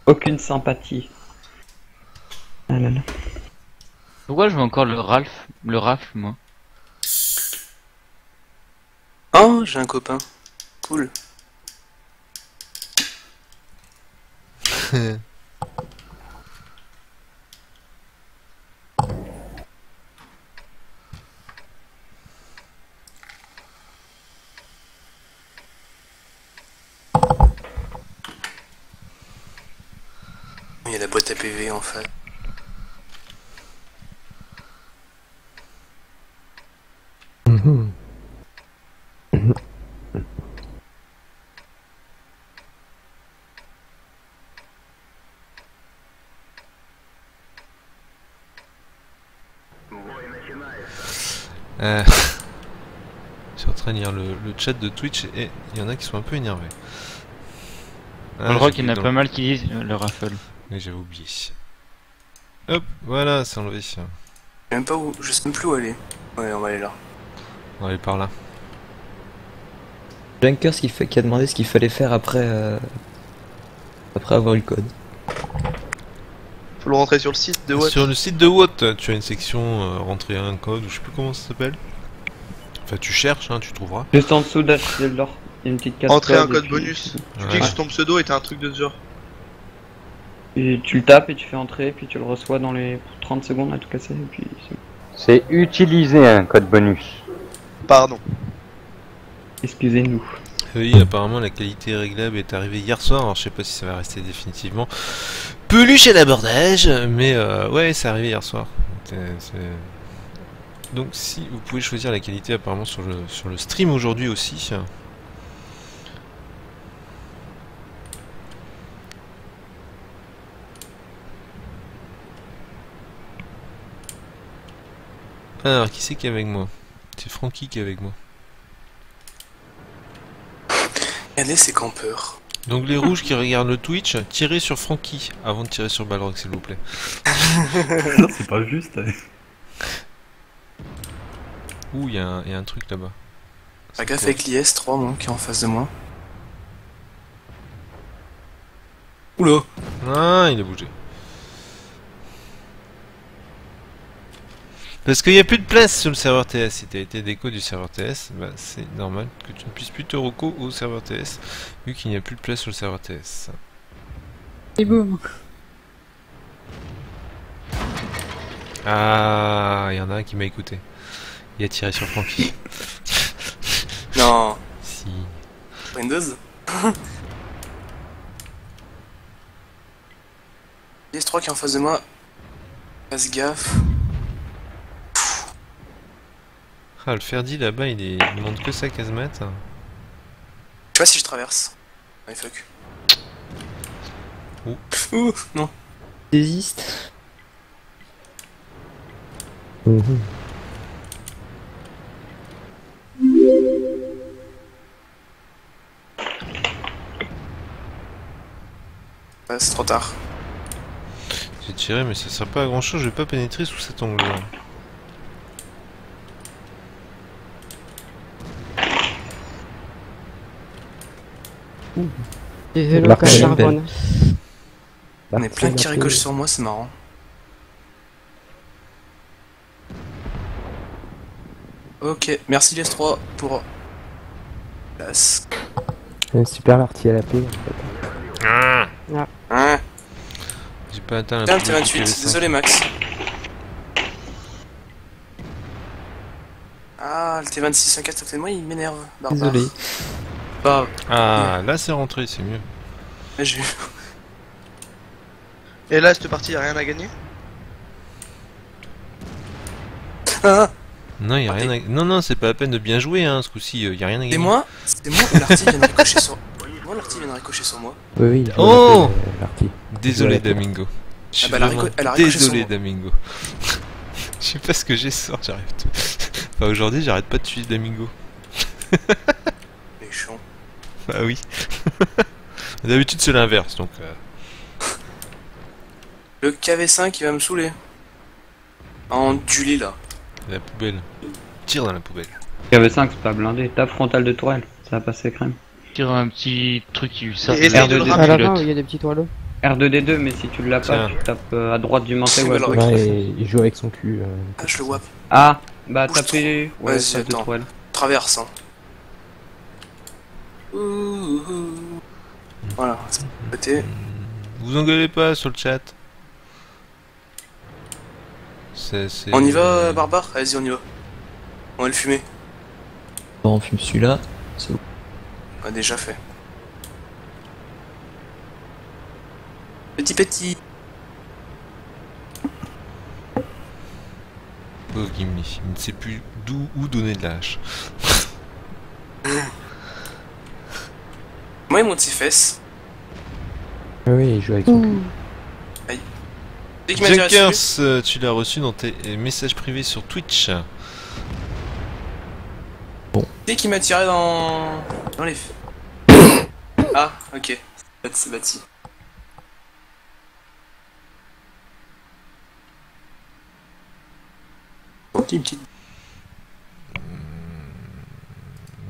Aucune sympathie. Ah là là. Pourquoi je veux encore le rafle, moi? Oh, j'ai un copain. Cool. Il y a la boîte à PV en fait. Je suis en train de lire le chat de Twitch et il y en a qui sont un peu énervés. Je crois qu'il y en a pas mal qui disent le raffle. Mais j'avais oublié. Hop, voilà, c'est enlevé. Je sais même pas où, je sais même plus où aller. Ouais, on va aller là. On va aller par là. Junkers qui a demandé ce qu'il fallait faire après avoir eu le code. Faut le rentrer sur le site de Watt. Sur le site de Watt, tu as une section rentrer un code, ou je sais plus comment ça s'appelle. Enfin, tu cherches, hein, tu trouveras. Juste en dessous de l'or, il y a une petite case. Entrer un et code puis- bonus. Tu Ouais. cliques sur ton pseudo et t'as un truc de ce genre. Et tu le tapes et tu fais entrer, puis tu le reçois dans les 30 secondes à tout casser, et puis c'est bon. C'est utiliser un code bonus. Pardon. Excusez-nous. Oui, apparemment la qualité réglable est arrivée hier soir, alors je sais pas si ça va rester définitivement. Peluche à l'abordage, mais ouais, c'est arrivé hier soir. Donc si vous pouvez choisir la qualité apparemment sur le stream aujourd'hui aussi. Alors, qui c'est qui est avec moi? C'est Francky qui est avec moi. Regardez ces campeurs. Donc les rouges qui regardent le Twitch, tirez sur Francky avant de tirer sur Balrog s'il vous plaît. Non, c'est pas juste. Ouh, il y a un truc là-bas. Fais gaffe avec l'IS-3 moi, qui est en face de moi. Oula. Ah, il a bougé. Parce qu'il n'y a plus de place sur le serveur TS. Si tu as été déco du serveur TS, bah, c'est normal que tu ne puisses plus te reco au serveur TS, vu qu'il n'y a plus de place sur le serveur TS. Et boum. Ah, il y en a un qui m'a écouté. Il a tiré sur Francky. Non. Si. Windows. l'IS-3 qui est en face de moi. Fasse gaffe. Ah, le Ferdi là-bas, il montre que sa casemate. Je sais pas si je traverse. Ouais, fuck. Ouh, non. Désiste. Ouais, c'est trop tard. J'ai tiré, mais ça sert pas à grand chose. Je vais pas pénétrer sous cet angle-là. Désolé, L'arc quand est même, belle. Narbonne. On est plein qui ricochent sur moi, c'est marrant. Ok, merci l'IS-3 pour... Place. Super l'artillerie à la paix. En fait. Hein. J'ai pas atteint la Putain, le plus T28, désolé Max. Ah, le T26 1 à côté de moi, il m'énerve. Barbare. Désolé. Bah, Ah, là c'est rentré, c'est mieux. là, j'ai... Et là, cette partie, y'a rien à gagner. Ah, Non, y a rien à... Non, c'est pas la peine de bien jouer, hein, ce coup-ci, y a rien à c'est gagner. moi ou l'artille vient de ricocher sur... Moi, l'artille vient de ricocher sur moi. Oui, oui. Oh L'artille. Désolé, Voilà. Damingo. Je suis bah, elle a vraiment elle a ricoché sur désolé, moi. Damingo. Je sais pas ce que j'ai sort, j'arrive tout. Enfin, aujourd'hui, j'arrête pas de suivre Damingo. Méchant. Bah oui. D'habitude, c'est l'inverse, donc... Le KV5, il va me saouler. En Julie, là. La poubelle. Tire dans la poubelle. KV5, c'est pas blindé. Tape frontal de tourelle, ça va passer crème. Tire un petit truc qui sort Et de essaye l'air de le de À l'avant, pilote. il y a des petits toileaux. R2D2, mais si tu l'as pas, Tiens. tu tapes à droite du menté ou à Alors, gauche. Ouais, il joue avec son cul. Ah, je le vois. Ah, bah Bouge tapez. Ouais, Ouais, si, tape de attends. toile. Traverse. Hein. Ouh. Voilà, c'est côté. Vous engueulez pas sur le chat. C'est... On y va, Barbare? Vas-y, on y va. On va le fumer. Bon, on fume celui-là. On a déjà fait. Petit. Pauvre Gimli, il ne sait plus où donner de la hache. Moi, il monte ses fesses. Oui, il joue avec son cul. Dès qu'il m'a tiré Junkers, dessus. tu l'as reçu dans tes messages privés sur Twitch. Dès qu'il m'a tiré dans les fesses. Ah, ok. C'est bâti. Une petite.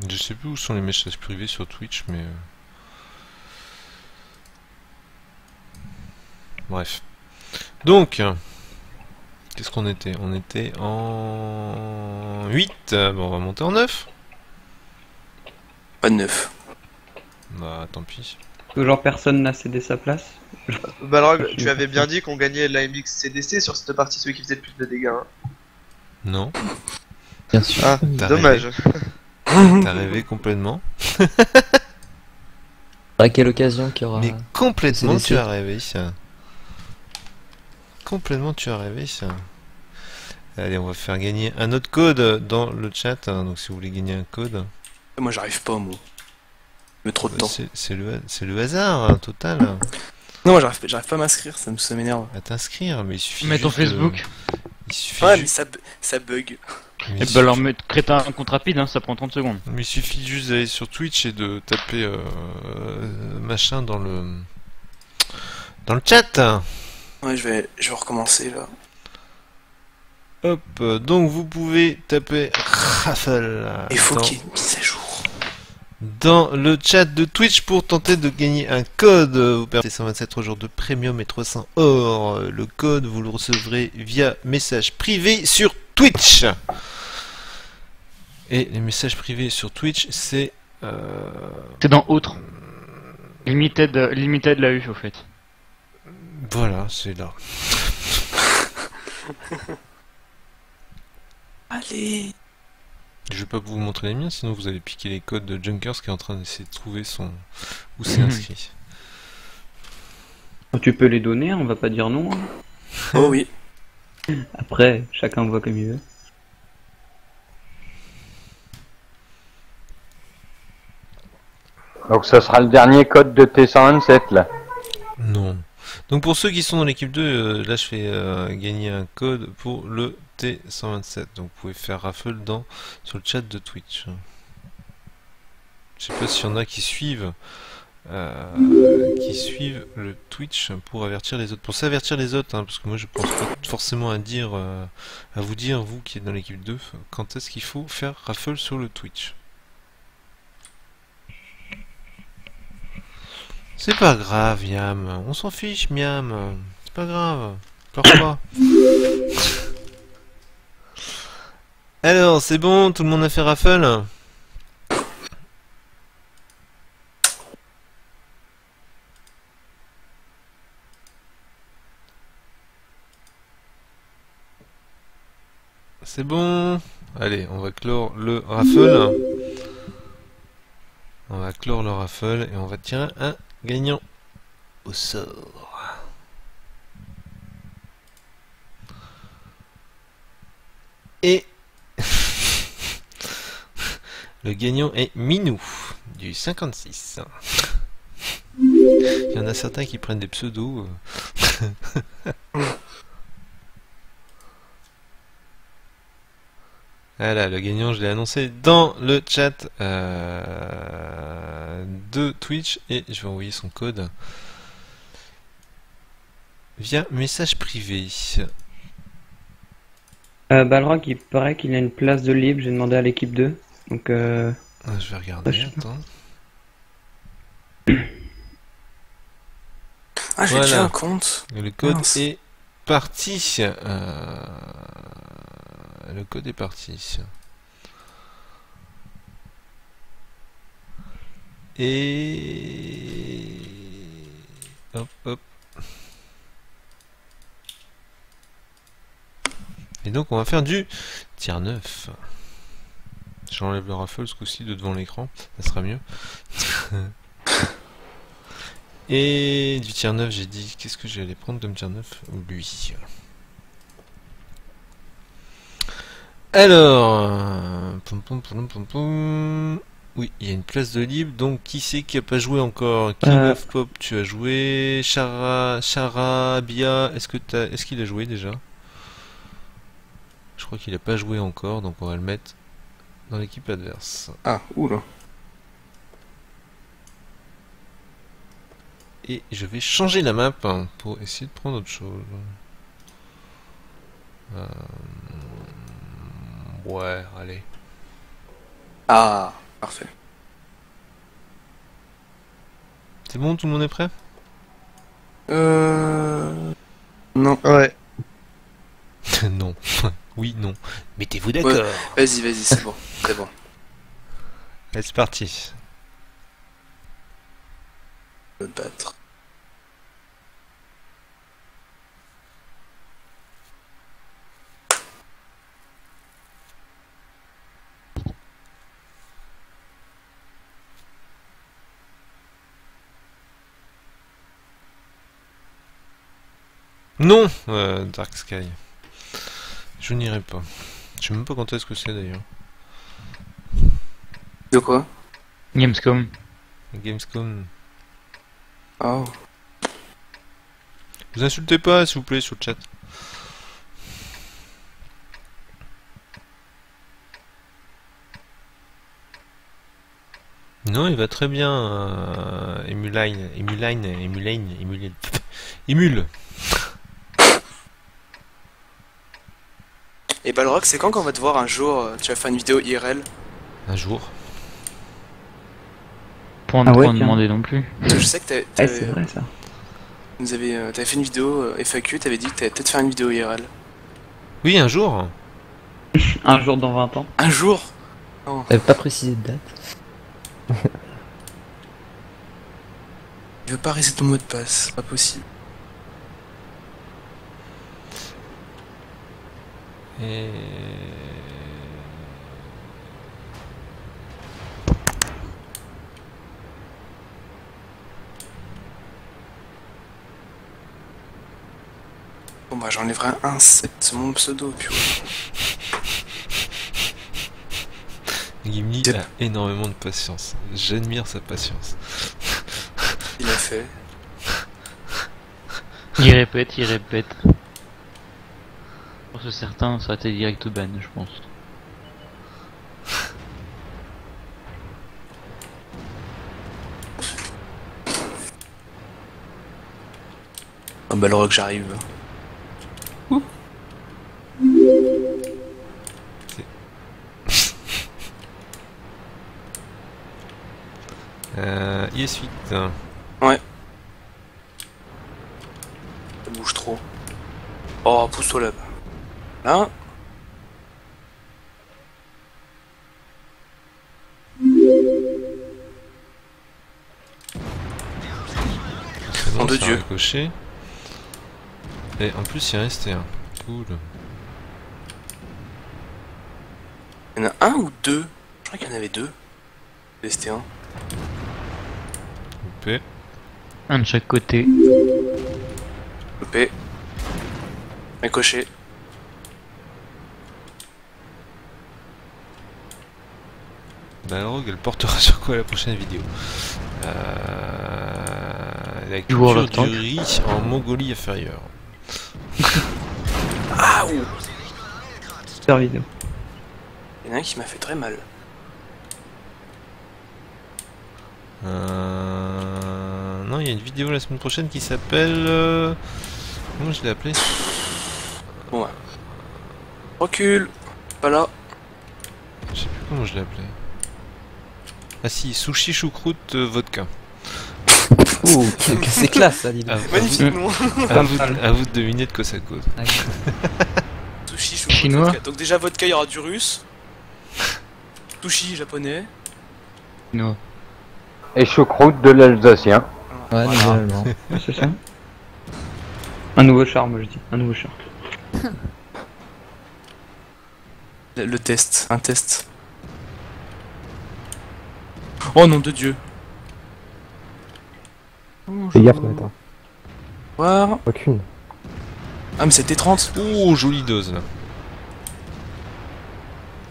Je sais plus où sont les messages privés sur Twitch, mais... Bref. Donc, qu'est-ce qu'on était? On était en 8. Bon, on va monter en 9. Pas de neuf. Bah, tant pis. Toujours personne n'a cédé sa place. Balrog, tu avais bien dit qu'on gagnait l'AMX CDC sur cette partie, celui qui faisait le plus de dégâts. Hein. Non, Bien sûr. Ah, T'as dommage. t'as rêvé complètement. À quelle occasion qu'il y aura... Mais complètement, CDC. tu as rêvé ça. Complètement, tu as rêvé ça. Allez, on va faire gagner un autre code dans le chat. Hein, donc, si vous voulez gagner un code, Moi, j'arrive pas, moi. Mais trop de temps. c'est le hasard hein, total. Non, moi, j'arrive pas à m'inscrire, ça m'énerve. À t'inscrire, mais il suffit. Mets ton juste de- Facebook. Il suffit, Ouais, mais juste... ça bug. mais Et il bah alors suffit- crée un compte rapide, hein, ça prend 30 secondes. mais il suffit juste d'aller sur Twitch et de taper machin dans le chat. Ouais, je vais recommencer là. Hop, donc vous pouvez taper Raffle Il faut dans, qu'il y ait une mise à jour. dans le chat de Twitch pour tenter de gagner un code. Vous perdez 127 jours de premium et 300 or. Le code, vous le recevrez via message privé sur Twitch. Et les messages privés sur Twitch, c'est... C'est dans autre. Limited la U au fait. Voilà, c'est là. Allez. Je vais pas vous montrer les miens, sinon vous allez piquer les codes de Junkers qui est en train d'essayer de trouver son... où c'est inscrit. Tu peux les donner, on va pas dire non. Hein. Oh oui. Après, chacun voit comme il veut. Donc ce sera le dernier code de T127 là. Non. Donc pour ceux qui sont dans l'équipe 2, là je fais gagner un code pour le T127. Donc vous pouvez faire raffle sur le chat de Twitch. Je sais pas s'il y en a qui suivent le Twitch pour avertir les autres. Pour s'avertir les autres, hein, parce que moi je pense pas forcément à vous dire, vous qui êtes dans l'équipe 2, quand est-ce qu'il faut faire raffle sur le Twitch. C'est pas grave, Miam. On s'en fiche, Miam. C'est pas grave. Pleure pas. Alors, c'est bon, tout le monde a fait raffle? C'est bon. Allez, on va clore le raffle. On va clore le raffle et on va tirer un gagnant au sort. Et le gagnant est Minou du 56. Il y en a certains qui prennent des pseudos. Voilà, le gagnant, je l'ai annoncé dans le chat de Twitch et je vais envoyer son code via message privé. Balrog, il paraît qu'il a une place de libre, j'ai demandé à l'équipe 2. Donc Je vais regarder, attends. Ah, j'ai Voilà. déjà un compte. Et le code Mince. est parti. Le code est parti. Et hop hop. Et donc on va faire du tier 9. J'enlève le raffle ce coup-ci de devant l'écran, ça sera mieux. Et du tier 9, j'ai dit qu'est-ce que j'allais prendre comme tier 9 ou lui. Alors, poum, poum, poum, poum, poum. Oui, il y a une place de libre, donc qui c'est qui a pas joué encore? King of Pop, tu as joué. Charabia, est-ce qu'il a joué déjà? Je crois qu'il a pas joué encore, donc on va le mettre dans l'équipe adverse. Ah, oula. Et je vais changer la map pour essayer de prendre autre chose. Ouais, allez. Ah, parfait. C'est bon, tout le monde est prêt? Non. Ouais. Non. Oui, non. Mettez-vous d'accord. Ouais. Vas-y, c'est bon. C'est bon. Allez, c'est parti. Me battre. Non, Dark Sky. Je n'irai pas. Je sais même pas quand est-ce que c'est d'ailleurs. De quoi? Gamescom. Gamescom. Oh. Vous insultez pas, s'il vous plaît, sur le chat. Non, il va très bien, Emule. Et Balrog, c'est quand qu'on va te voir un jour? Tu vas faire une vidéo IRL? Un jour. Point Ah ouais, de tiens. demander non plus. Je sais que Ah, c'est vrai ça. t'avais fait une vidéo FAQ, t'avais dit que t'allais peut-être faire une vidéo IRL. Oui, un jour. Un jour dans 20 ans. Un jour? T'avais pas précisé de date. Je veux pas reset ton mot de passe, c'est pas possible. Et... Bon bah j'enlèverai un 7 mon pseudo, puis ouais. Gimli a énormément de patience. J'admire sa patience. Il a fait. Il répète, il répète. Pour ce certain, ça a été direct au ban, je pense. Oh bah le que j'arrive. Yes 8. Ouais. Ça bouge trop. Oh, pousse-toi là-bas. Là. C'est bon, Nom de ça a Dieu. ricoché. Et en plus, il est resté un. Cool. Il y en a un ou deux? Je crois qu'il y en avait deux. ST1. Loupé. Un de chaque côté. Loupé. Ricoché. Balrog, elle portera sur quoi la prochaine vidéo? La Du World culture of du riz en Mongolie inférieure. Ah ouh. Super vidéo. Il y en a un qui m'a fait très mal. Non, il y a une vidéo la semaine prochaine qui s'appelle... Comment je l'ai appelé? Bon ouais. Recule. Voilà. Je sais plus comment je l'ai appelé. Ah si, sushi choucroute vodka. Ouh, c'est classe ça, dis donc. Magnifique nom. À vous de deviner de quoi ça cause. Sushi, Chinois. vodka. Donc déjà vodka, il y aura du russe. Sushi, japonais. Non. Et choucroute de l'Alsacien. Ouais, Voilà. normalement. Ouais, c'est ça. Un nouveau charme, je dis. Un nouveau charme. Le test, un test. Oh nom de Dieu. Fais gaffe, Nathan. Voir. Aucune. Ah mais c'était 30. Oh, jolie dose là.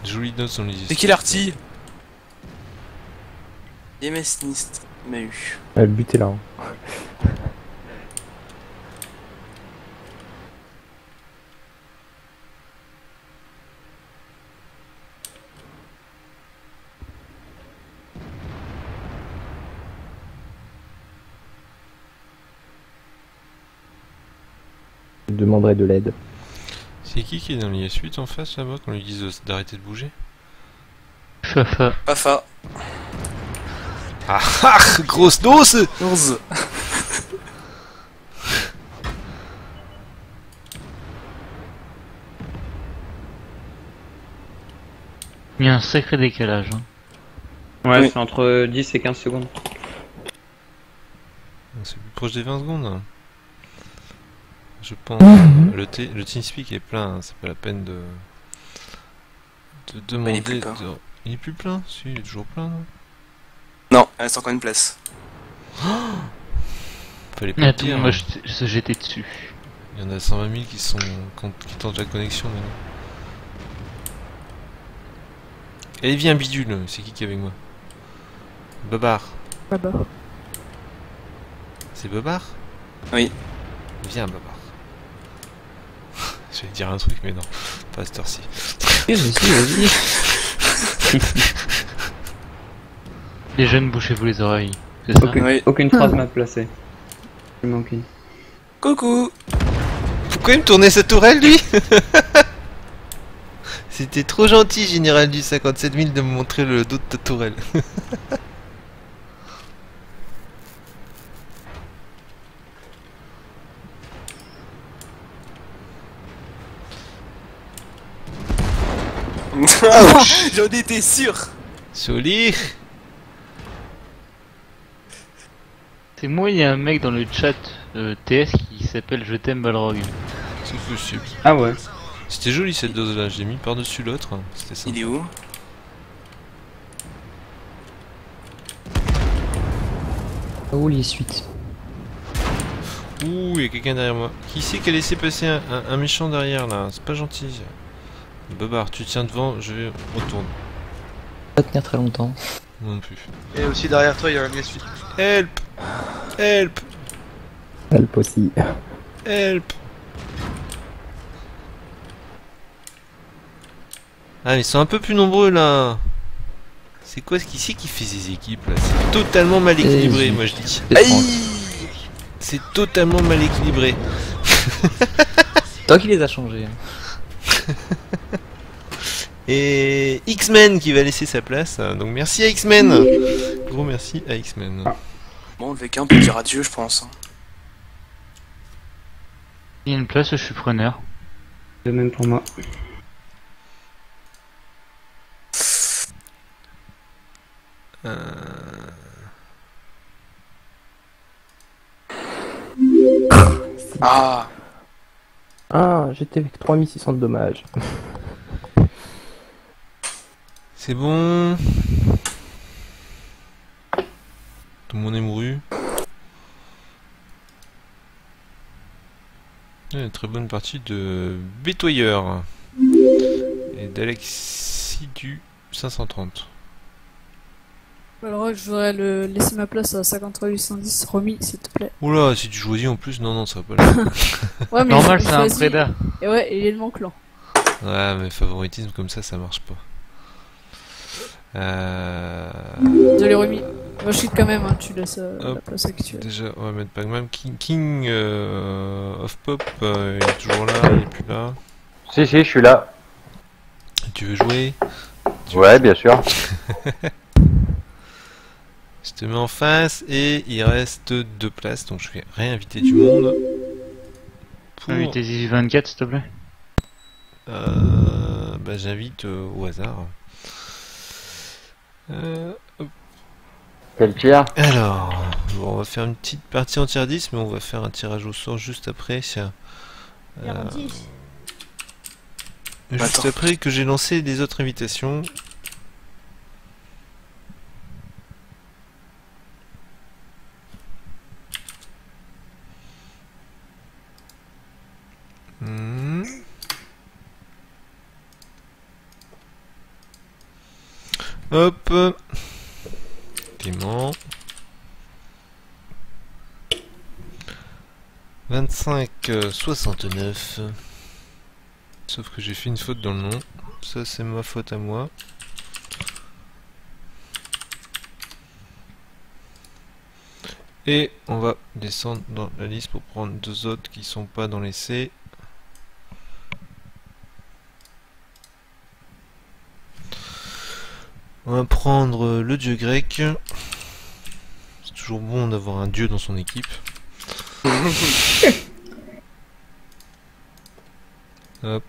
Jolie dose on les C'est qui l'arty? Yemesnist, m'a eu. Le but est là. Hein. Je demanderai de l'aide. C'est qui est dans l'IS8 en face là-bas qu'on lui dise d'arrêter de bouger? Fafa. Pafa. Ah ah, grosse dose! 11. Il y a un sacré décalage. Hein. Ouais, Oui. c'est entre 10 et 15 secondes. C'est plus proche des 20 secondes. Hein. Je pense. Le TeamSpeak est plein, hein, c'est pas la peine de demander. il est plus plein. Il est plus plein? Si, il est toujours plein. Non, Non, il reste encore une place. fallait pas Mais le attends, dire. moi Hein. j'étais dessus. Il y en a 120 000 qui tentent la connexion maintenant. Allez, viens, bidule, c'est qui est avec moi? Bobar. Là-bas. C'est Bobar? Oui. Viens, Bobar. J'allais dire un truc, mais non, pas à cette heure-ci. Oui, vas-y. Les jeunes, bouchez-vous les oreilles. C'est ça? Aucune, Oui. aucune phrase m'a placé. Il manque une. Coucou. Pourquoi il me tournait sa tourelle, lui? C'était trop gentil, général du 57 000, de me montrer le dos de ta tourelle. J'en étais sûr. Joli. C'est moi, il y a un mec dans le chat TS qui s'appelle Je t'aime Balrog. C'est possible. Ah ouais. C'était joli cette dose-là, je l'ai mis par-dessus l'autre. C'était ça. Il est où? Oh, les suites. Ouh, il y a quelqu'un derrière moi. Qui c'est qui a laissé passer un méchant derrière là? C'est pas gentil. Bobar, tu tiens devant, je vais retourner. Pas tenir très longtemps. Moi non plus. Et aussi derrière toi, il y a un IS8. Help! Help! Help aussi. Help! Ah, mais ils sont un peu plus nombreux là. C'est quoi ce qui c'est qui fait ces équipes là? C'est totalement mal équilibré, moi je dis. Aïe. C'est totalement mal équilibré. Toi qui les as changés. Hein. Et X-Men qui va laisser sa place. Donc merci à X-Men. Gros merci à X-Men. Bon, le VK, on peut dire adieu, je pense. Il y a une place, je suis preneur. De même pour moi. Ah. Ah, j'étais avec 3600 de dommages. C'est bon. Tout le monde est mouru. Une très bonne partie de Bétoyeur et d'Alexis du 530. Alors, je voudrais laisser ma place à 53 810 Romy, s'il te plaît. Oula, si tu choisis en plus, non, ça va pas le Ouais, mais Normal, je c'est un choisis- prédat. Et ouais, il est de mon clan. Ouais, mais favoritisme comme ça marche pas. Désolé, Romy. Moi, je quitte quand même, hein, tu laisses la Hop. place actuelle. Déjà, on va mettre Pac-Man. King of Pop, il est toujours là, il est plus là. Si, je suis là. Tu veux jouer? Ouais, bien sûr. Je te mets en face et il reste 2 places, donc je vais réinviter du monde. Pour... Invitez 24 s'il te plaît. Bah, j'invite au hasard. Quel tir? Alors, bon, on va faire une petite partie en tier 10, mais on va faire un tirage au sort juste après. Juste après que j'ai lancé les autres invitations. Hop. Clément. 25,69. Sauf que j'ai fait une faute dans le nom. Ça c'est ma faute à moi. Et on va descendre dans la liste pour prendre 2 autres qui sont pas dans les C. On va prendre le dieu grec. C'est toujours bon d'avoir un dieu dans son équipe. Hop.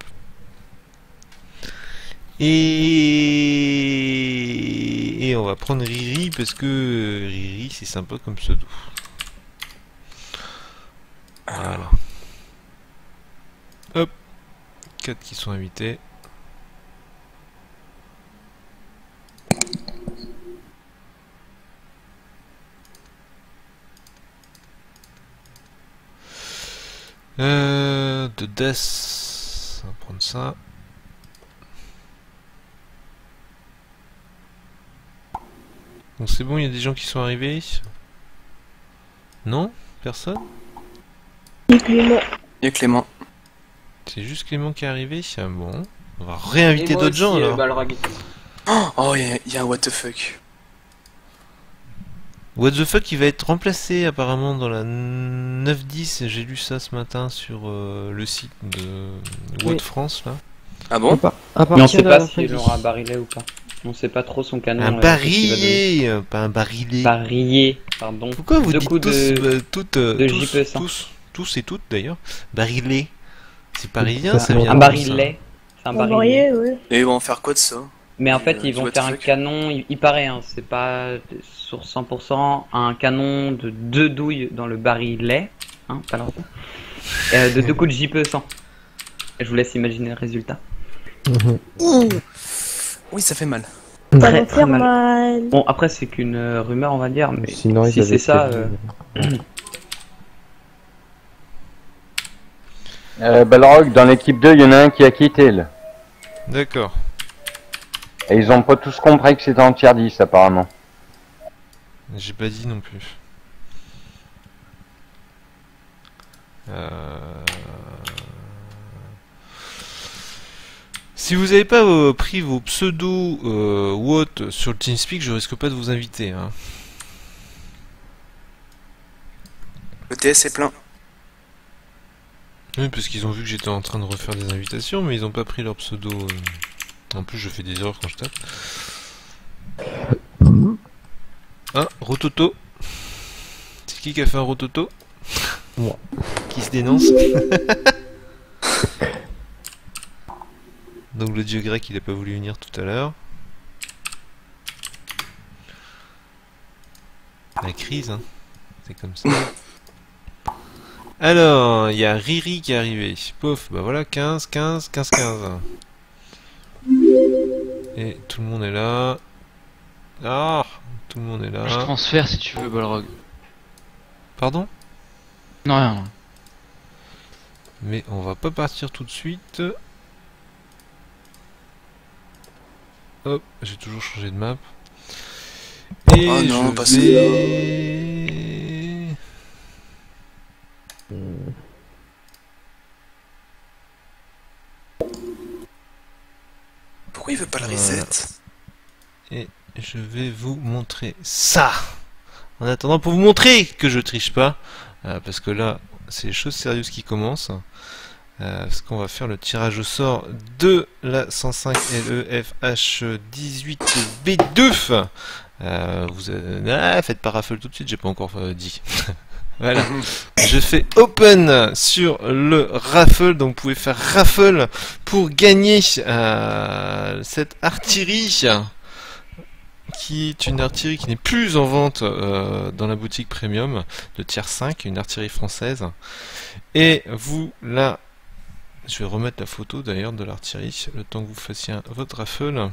Et on va prendre Riri parce que Riri c'est sympa comme pseudo. Voilà. Hop. 4 qui sont invités. De Death, on va prendre ça. Donc c'est bon, il y a des gens qui sont arrivés. Non? Personne? Il y a Clément. C'est juste Clément qui est arrivé? Ah bon. On va réinviter d'autres gens alors. Oh, il y a un what the fuck. What the fuck, il va être remplacé apparemment dans la 9-10, j'ai lu ça ce matin sur le site de What France là. Ah bon? Mais on sait pas s'il aura un barillet ou pas. On sait pas trop son canon. Un barillet, pas un barillet. Barillet, pardon. Pourquoi vous dites tous et toutes d'ailleurs barillet? C'est parisien, ça vient. Un barillet. C'est un barillet. Ouais. Et ils vont en faire quoi de ça? Mais en fait, ils vont faire un canon, il paraît, hein, c'est pas sur 100%, un canon de 2 douilles dans le barillet, hein, pas longtemps, de 2 coups de JP100. Et je vous laisse imaginer le résultat. Oui, ça fait mal. Très, très mal. Bon, après, c'est qu'une rumeur, on va dire, mais sinon, si c'est ça... Balrog, dans l'équipe 2, il y en a un qui a quitté là. D'accord. Et ils ont pas tous compris que c'était en tier 10 apparemment. J'ai pas dit non plus. Si vous avez pas pris vos pseudos ou autres sur le TeamSpeak, je risque pas de vous inviter. Hein. Le TS est plein. Oui, parce qu'ils ont vu que j'étais en train de refaire des invitations, mais ils ont pas pris leur pseudo. En plus, je fais des erreurs quand je tape. Ah, Rototo. C'est qui a fait un Rototo? Moi. Qui se dénonce. Donc le dieu grec, il a pas voulu venir tout à l'heure. La crise, hein. C'est comme ça. Alors, il y a Riri qui est arrivé. Pouf, bah voilà, 15, 15, 15, 15. Et tout le monde est là. Ah, tout le monde est là. Je transfère si tu veux, Balrog. Pardon? Non, rien. Mais on va pas partir tout de suite. Hop, j'ai toujours changé de map. Et oh non, pas Pourquoi il veut pas le reset? Et je vais vous montrer ça. En attendant, pour vous montrer que je triche pas, parce que là, c'est les choses sérieuses qui commencent. Parce qu'on va faire le tirage au sort de la 105 LEFH18B2 Faites pas raffle tout de suite, j'ai pas encore dit. Voilà, je fais open sur le raffle, donc vous pouvez faire raffle pour gagner cette artillerie, qui est une artillerie qui n'est plus en vente dans la boutique premium de tier 5, une artillerie française. Et vous là, je vais remettre la photo d'ailleurs de l'artillerie, le temps que vous fassiez votre raffle.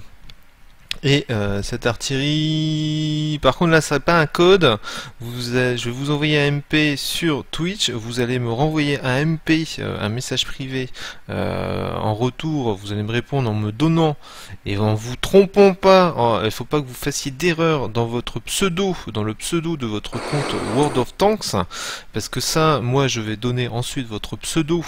Et cette artillerie, par contre là ce serait pas un code, je vais vous envoyer un MP sur Twitch, vous allez me renvoyer un MP, un message privé, en retour vous allez me répondre en me donnant, et en vous trompant pas, il faut pas que vous fassiez d'erreur dans votre pseudo, dans le pseudo de votre compte World of Tanks, parce que ça, moi je vais donner ensuite votre pseudo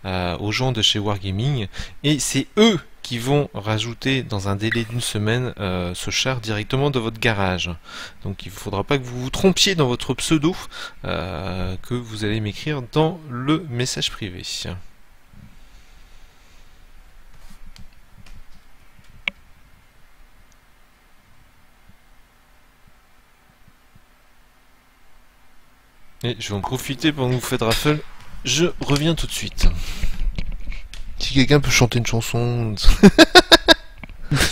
aux gens de chez Wargaming, et c'est eux qui vont rajouter dans un délai d'une semaine ce char directement dans votre garage. Donc il ne faudra pas que vous vous trompiez dans votre pseudo que vous allez m'écrire dans le message privé. Et je vais en profiter pendant que vous faites raffle. Je reviens tout de suite. Si quelqu'un peut chanter une chanson.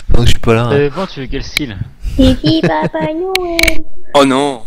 Non, je suis pas là. Bon, tu veux quel style? Oh non.